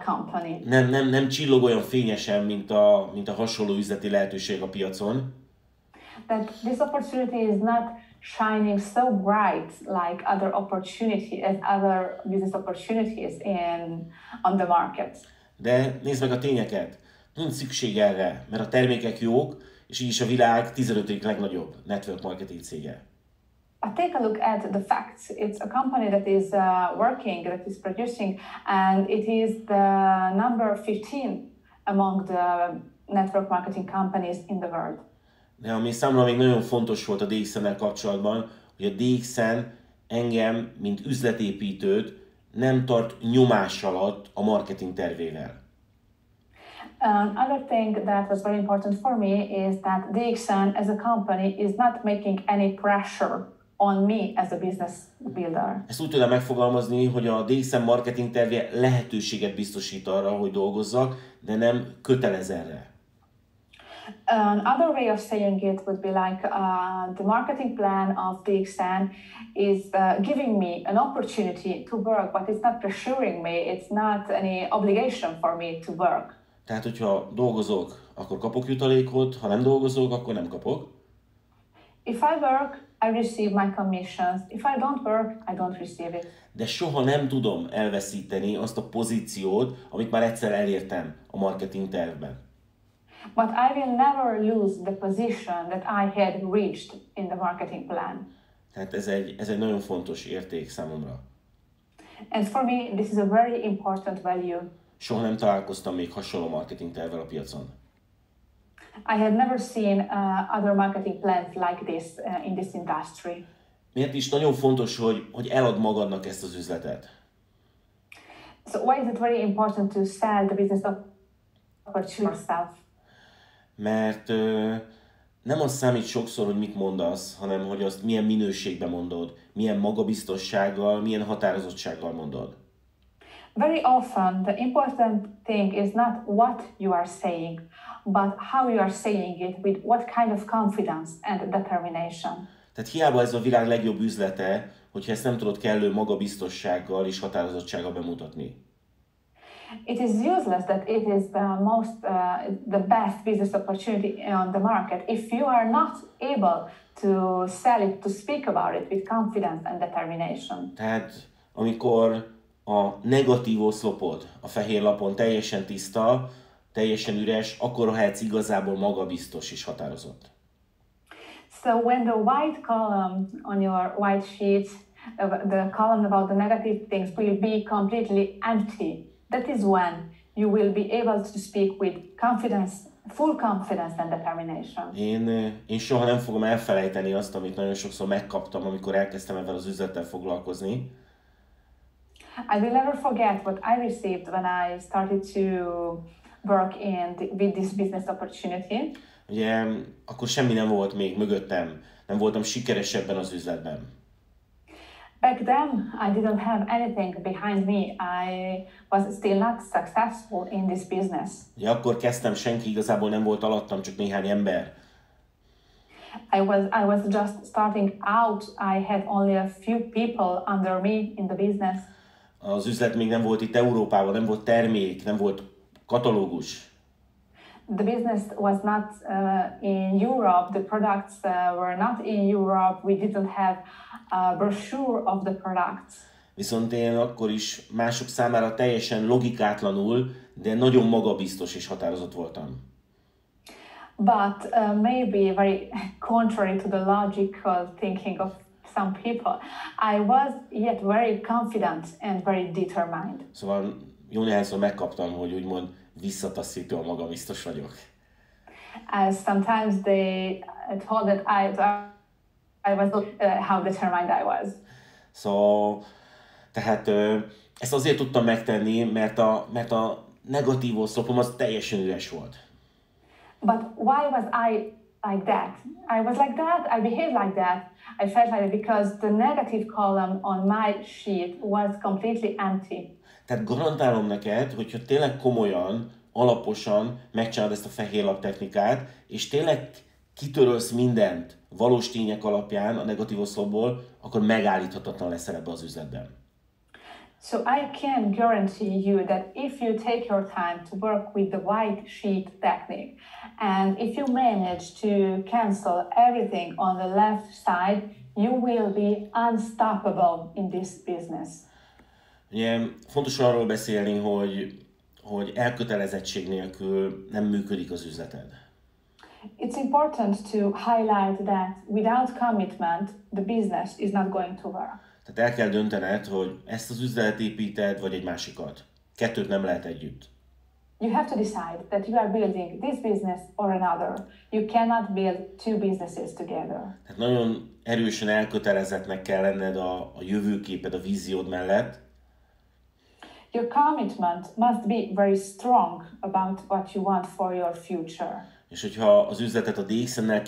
company. Nem csillog olyan fényesen, mint a hasonló üzleti lehetőség a piacon. That this opportunity is not shining so bright like other business opportunities on the market. De nézd meg a tényeket. Nincs szükség erre, mert a termékek jók, és így is a világ 15. legnagyobb network marketing cége. But take a look at the facts. It's a company that is working, that is producing, and it is the number 15 among the network marketing companies in the world. De ami számomra még nagyon fontos volt a DXN-nel kapcsolatban, hogy a DXN engem, mint üzletépítőt nem tart nyomás alatt a marketing tervével. Another thing that was very important for me is that DXN as a company is not making any pressure on me as a business builder. Ezt úgy tudom megfogalmazni, hogy a DXN marketing tervje lehetőséget biztosít arra, hogy dolgozzak, de nem kötelez erre. Another way of saying it would be like the marketing plan of DXN is giving me an opportunity to work, but it's not pressuring me, it's not any obligation for me to work. Tehát, hogyha dolgozok, akkor kapok jutalékot, ha nem dolgozok, akkor nem kapok. If I work, I receive my commissions. If I don't work, I don't receive it. De soha nem tudom elveszíteni azt a pozíciót, amit már egyszer elértem a marketing tervben. But I will never lose the position that I had reached in the marketing plan. Tehát ez egy nagyon fontos érték számomra. And for me, this is a very important value. Soha nem találkoztam még hasonló marketing tervvel a piacon. I had never seen other marketing plans like this in this industry. Miért is nagyon fontos, hogy elad magadnak ezt az üzletet? So why is it very important to sell the business opportunity yourself? Mert nem az számít sokszor, hogy mit mondasz, hanem hogy azt milyen minőségben mondod, milyen magabiztossággal, milyen határozottsággal mondod. Very often the important thing is not what you are saying, but how you are saying it with what kind of confidence and determination. Tehát hiába ez a világ legjobb üzlete, hogyha ezt nem tudod kellő magabiztossággal és határozottsággal bemutatni. It is useless that it is the best business opportunity on the market if you are not able to sell it, to speak about it with confidence and determination. Tehát amikor a negatív oszlopod a fehér lapon teljesen tiszta, teljesen üres, akkor lehetsz igazából magabiztos és határozott. So when the white column on your white sheet, the column about the negative things will be completely empty, that is when you will be able to speak with confidence, full confidence and determination. Én soha nem fogom elfelejteni azt, amit nagyon sokszor megkaptam, amikor elkezdtem ezzel az üzlettel foglalkozni. I will never forget what I received when I started to work with this business opportunity. Ugye, akkor semmi nem volt még mögöttem, nem voltam sikeres ebben az üzletben. Back then, I didn't have anything behind me. I was still not successful in this business. Ugye, akkor kezdtem, senki igazából nem volt alattam, csak néhány ember. I was just starting out. I had only a few people under me in the business. Az üzlet még nem volt itt Európában, nem volt termék, nem volt katalógus. The business was not in Europe. The products were not in Europe. We didn't have a brochure of the products. Viszont én akkor is mások számára teljesen logikátlanul, de nagyon magabiztos és határozott voltam. But maybe very contrary to the logical thinking of some people, I was yet very confident and very determined. Szóval jó néhányszor megkaptam, hogy úgymond visszataszítóan magabiztos vagyok. Sometimes they told that I was how determined I was. Szóval, tehát ezt azért tudtam megtenni, mert a negatív oszlopom az teljesen üres volt. But why was I like that? I was like that, I behaved like that. I felt like it because the negative column on my sheet was completely empty. Tehát garantálom neked, hogyha tényleg komolyan, alaposan megcsinálod ezt a fehér lap technikát, és tényleg kitörölsz mindent valós tények alapján a negatív oszlopból, akkor megállíthatatlan leszel ebbe az üzletben. So I can guarantee you that if you take your time to work with the white sheet technique, and if you manage to cancel everything on the left side, you will be unstoppable in this business. Ugye fontos arról beszélni, hogy elkötelezettség nélkül nem működik az üzleted. It's important to highlight that without commitment, the business is not going to work. Tehát el kell döntened, hogy ezt az üzletet építed, vagy egy másikat. Kettőt nem lehet együtt. You have to decide that you are building this business or another. You cannot build two businesses together. Tehát nagyon erősen elkötelezettnek kell lenned a jövőképed, a víziód mellett. Your commitment must be very strong about what you want for your future. És hogyha az üzletet a DXN-nel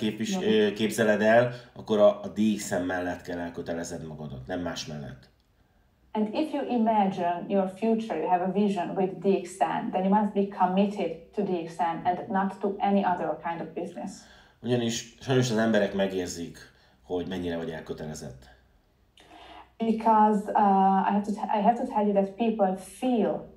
képzeled el, akkor a DXN mellett kell elkötelezed magadat, nem más mellett. And if you imagine your future, you have a vision with DXN, then you must be committed to DXN and not to any other kind of business. Ugyanis sajnos az emberek megérzik, hogy mennyire vagy elkötelezett. Because I have to tell you that people feel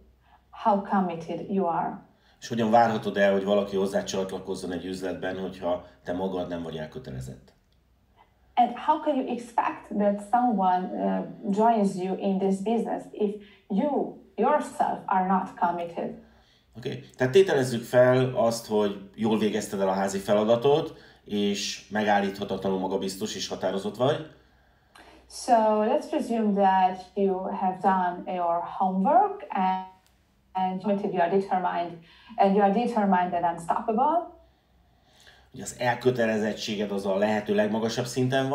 how committed you are. És hogyan várhatod el, hogy valaki hozzá csatlakozzon egy üzletben, hogyha te magad nem vagy elkötelezett? And how can you expect that someone joins you in this business if you yourself are not committed? Oké. Tehát tételezzük fel azt, hogy jól végezted el a házi feladatot, és megállíthatatlanul magabiztos és határozott vagy. So let's presume that you have done your homework and you are determined and unstoppable. Ugye az elkötelezettséged az a lehető legmagasabb szinten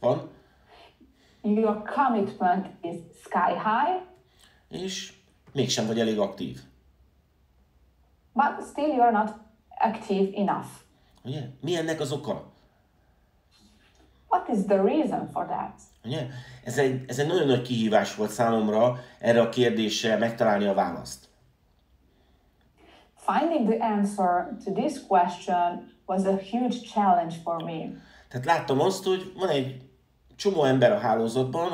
van. Your commitment is sky high. És mégsem vagy elég aktív. But still you are not active enough. Ugye? Mi ennek az oka? What is the reason for that? Ugye? Ez egy nagyon nagy kihívás volt számomra erre a kérdésre megtalálni a választ. Finding the answer to this question was a huge challenge for me. Tehát láttam azt, hogy van egy csomó ember a hálózatban,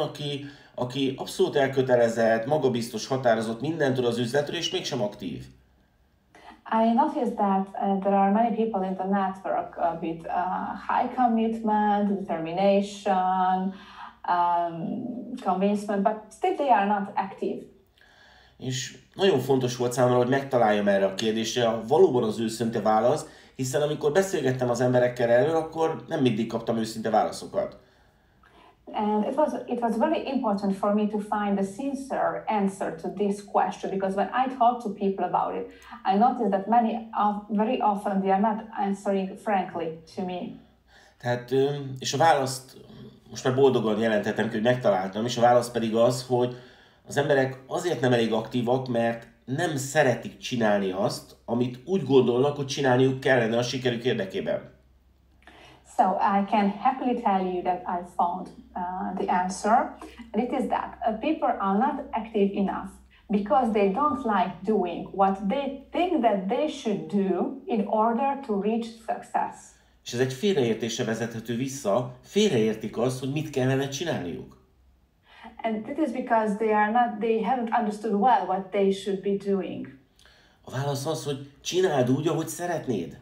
aki abszolút elkötelezett, magabiztos, határozott, mindent tud az üzletről, és mégsem aktív. I noticed that there are many people in the network with high commitment, determination, convincement, but still they are not active. És nagyon fontos volt számomra, hogy megtaláljam erre a kérdésre valóban az őszinte válasz, hiszen amikor beszélgettem az emberekkel erről, akkor nem mindig kaptam őszinte válaszokat. And it was very important for me to find a sincere answer to this question, because when I talk to people about it, I noticed that very often they are not answering frankly to me. Tehát, és a választ most már boldogan jelenthetem ki, hogy megtaláltam, és a válasz pedig az, hogy az emberek azért nem elég aktívak, mert nem szeretik csinálni azt, amit úgy gondolnak, hogy csinálniuk kellene a sikerük érdekében. So I can happily tell you that I found the answer, and it is that people are not active enough because they don't like doing what they think that they should do in order to reach success. És ez egy félreértésre vezethető vissza, félreértik azt, hogy mit kellene csinálniuk. And it is because they haven't understood well what they should be doing. A válasz az, hogy csináld úgy, ahogy szeretnéd.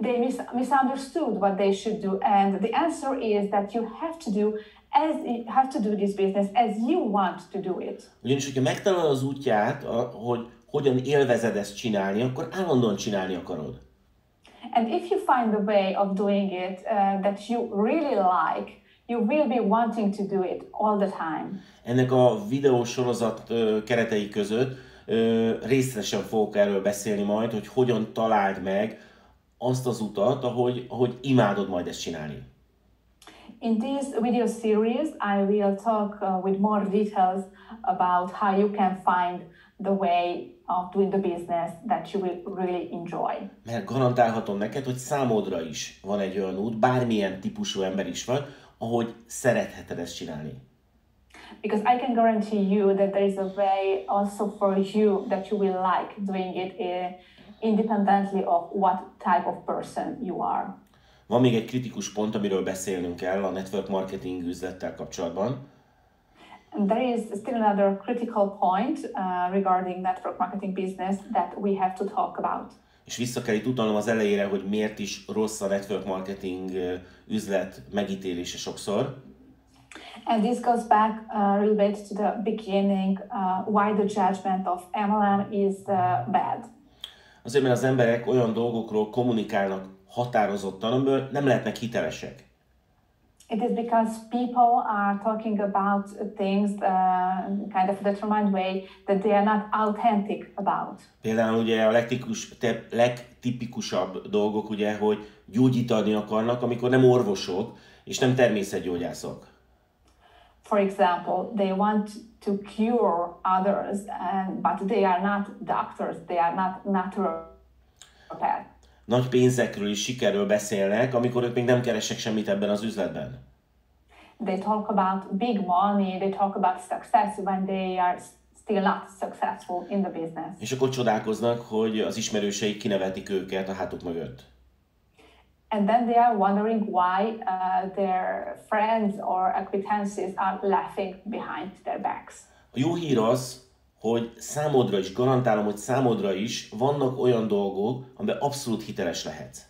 They misunderstood what they should do, and the answer is that you have to do this business as you want to do it. Ugyanis, hogyha megtalálod az útját, hogy hogyan élvezed ezt csinálni, akkor állandóan csinálni akarod. And if you find a way of doing it that you really like, you will be wanting to do it all the time. Ennek a videósorozat keretei között részletesen fogok erről beszélni majd, hogy hogyan találd meg azt az utat, ahogy imádod majd ezt csinálni. In this video series, I will talk with more details about how you can find the way of doing the business that you will really enjoy. Mert garantálhatom neked, hogy számodra is van egy olyan út, bármilyen típusú ember is vagy, ahogy szeretheted ezt csinálni. Because I can guarantee you that there is a way also for you that you will like doing it independently of what type of person you are. Van még egy kritikus pont, amiről beszélnünk kell a network marketing üzlettel kapcsolatban. And there is still another critical point regarding network marketing business that we have to talk about. És vissza kell itt utalnom az elejére, hogy miért is rossz a network marketing üzlet megítélése sokszor. And this goes back a little bit to the beginning, why the judgment of MLM is bad. Azért, mert az emberek olyan dolgokról kommunikálnak határozottan, amiből nem lehetnek hitelesek. It is because people are talking about things kind of determined way that they are not authentic about. Például ugye a legtipikusabb dolgok, ugye, hogy gyógyítani akarnak, amikor nem orvosok és nem természetgyógyászok. For example, they want to cure others, but they are not doctors, they are not naturopaths. Nagy pénzekről és sikerről beszélnek, amikor ők még nem keresnek semmit ebben az üzletben. They talk about big money, they talk about success when they are still not successful in the business. És akkor csodálkoznak, hogy az ismerőseik kinevetik őket a hátuk mögött. And then they are wondering why their friends or acquaintances are laughing behind their backs. A jó hír az, hogy számodra is, garantálom, hogy számodra is vannak olyan dolgok, amiben abszolút hiteles lehetsz.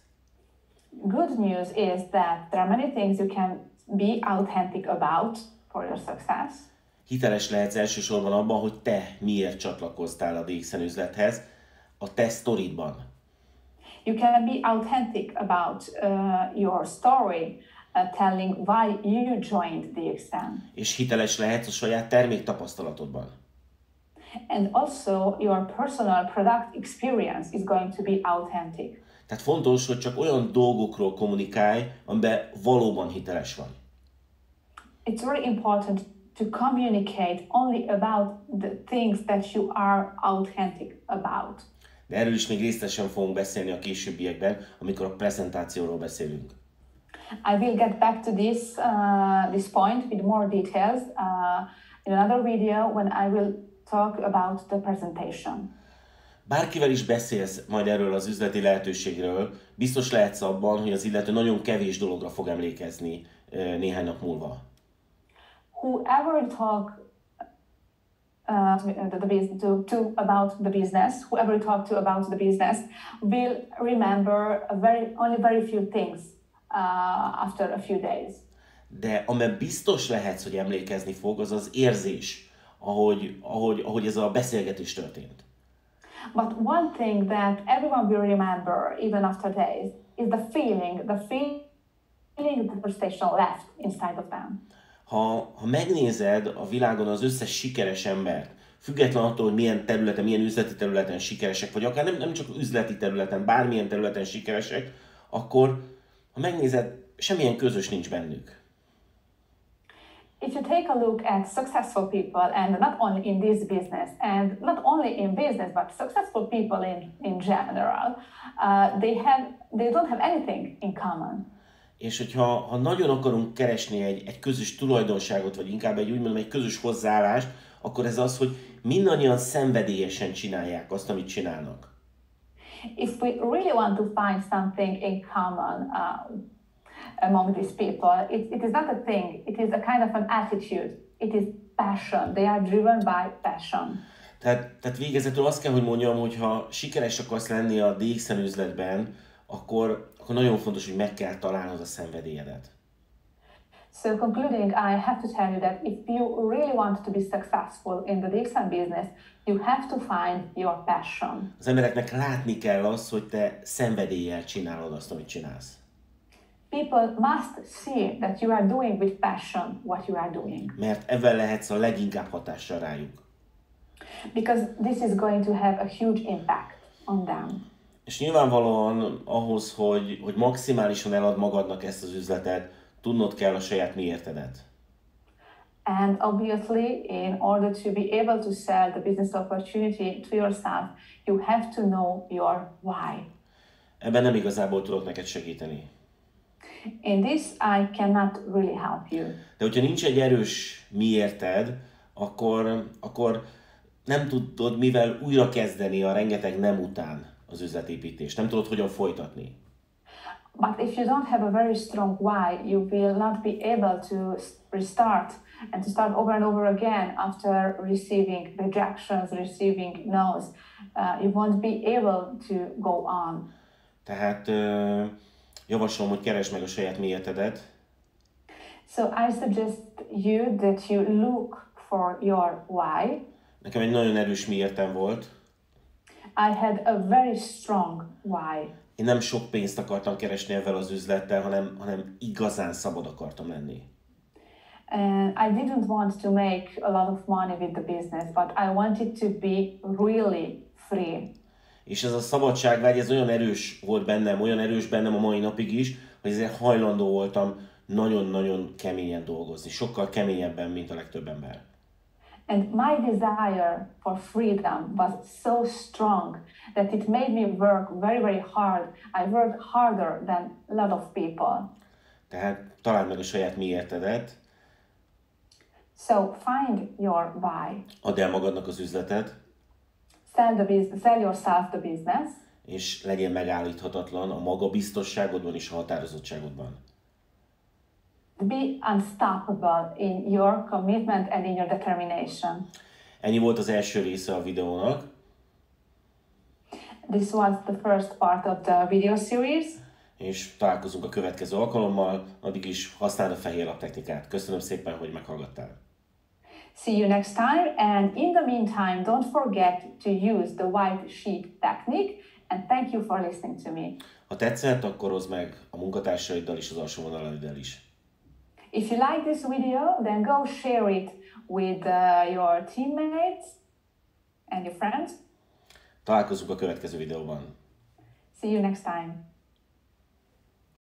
Good news is that there are many things you can be authentic about for your success. Hiteles lehetsz elsősorban abban, hogy te miért csatlakoztál a DXN üzlethez, a te sztoridban. You can be authentic about your story, telling why you joined DXN. És hiteles lehetsz a saját terméktapasztalatodban. And also your personal product experience is going to be authentic. Tehát fontos, hogy csak olyan dolgokról kommunikálj, amiben valóban hiteles vagy. It's very important to communicate only about the things that you are authentic about. De erről is még részletesen fogunk beszélni a későbbiekben, amikor a prezentációról beszélünk. I will get back to this point with more details in another video when I will talk about the presentation. Bárkivel is beszélsz majd erről az üzleti lehetőségről, biztos lehetsz abban, hogy az illető nagyon kevés dologra fog emlékezni néhány nap múlva. Whoever talk about the business, whoever talk to about the business will remember only very few things after a few days. De amiben biztos lehetsz, hogy emlékezni fog, az az érzés, ahogy ez a beszélgetés történt. But one thing that everyone will remember, even after days, is the feeling that the conversation left inside of them. Ha megnézed a világon az összes sikeres embert, független attól, hogy milyen területen, milyen üzleti területen sikeresek, vagy akár nem csak üzleti területen, bármilyen területen sikeresek, akkor, ha megnézed, semmilyen közös nincs bennük. If you take a look at successful people, and not only in this business, and not only in business, but successful people in general, they don't have anything in common. És hogyha nagyon akarunk keresni egy közös tulajdonságot, vagy inkább egy közös hozzáállást, akkor ez az, hogy mindannyian szenvedélyesen csinálják azt, amit csinálnak. If we really want to find something in common among these people, it is not a thing, it is a kind of an attitude, it is passion, they are driven by passion. Tehát végezetül azt kell, hogy mondjam, hogy ha sikeres akarsz lenni a DXN üzletben, akkor nagyon fontos, hogy meg kell találnod a szenvedélyedet. So concluding, I have to tell you that if you really want to be successful in the DXN business, you have to find your passion. Az embereknek látni kell azt, hogy te szenvedéllyel csinálod azt, amit csinálsz. People must see that you are doing with passion what you are doing. Mert ebben lehetsz a leginkább hatással rájuk. Because this is going to have a huge impact on them. És nyilvánvalóan ahhoz, hogy maximálisan elad magadnak ezt az üzletet, tudnod kell a saját miértedet. And obviously, in order to be able to sell the business opportunity to yourself, you have to know your why. Ebben nem igazából tudok neked segíteni. In this, I cannot really help you. De hogyha nincs egy erős miérted, akkor nem tudod mivel újra kezdeni a rengeteg nem után az üzletépítést. Nem tudod hogyan folytatni. But if you don't have a very strong why, you will not be able to restart and to start over and over again after receiving rejections, receiving no's. You won't be able to go on. Tehát javaslom, hogy keresd meg a saját miértedet. So I suggest you that you look for your why. Nekem egy nagyon erős miértem volt. I had a very strong why. Én nem sok pénzt akartam keresni ezzel az üzlettel, hanem igazán szabad akartam lenni. And I didn't want to make a lot of money with the business, but I wanted to be really free. És ez a szabadságvágy, ez olyan erős volt bennem, olyan erős bennem a mai napig is, hogy ezért hajlandó voltam nagyon-nagyon keményen dolgozni. Sokkal keményebben, mint a legtöbb ember. And my desire for freedom was so strong that it made me work very, very hard. I worked harder than a lot of people. Tehát találd meg a saját miértedet, So find your why. add el magadnak az üzletet, Sell yourself the business. és legyél megállíthatatlan a magabiztosságodban és a határozottságodban. Be unstoppable in your commitment and in your determination. Ennyi volt az első része a videónak. This was the first part of the video series. És találkozunk a következő alkalommal, addig is használd a fehér lap technikát. Köszönöm szépen, hogy meghallgattál. See you next time, and in the meantime, don't forget to use the white sheet technique, and thank you for listening to me. Ha tetszett, akkor hozd meg a munkatársaiddal és az alsó vonalaiddal is. If you like this video, then go share it with your teammates and your friends. Találkozunk a következő videóban. See you next time.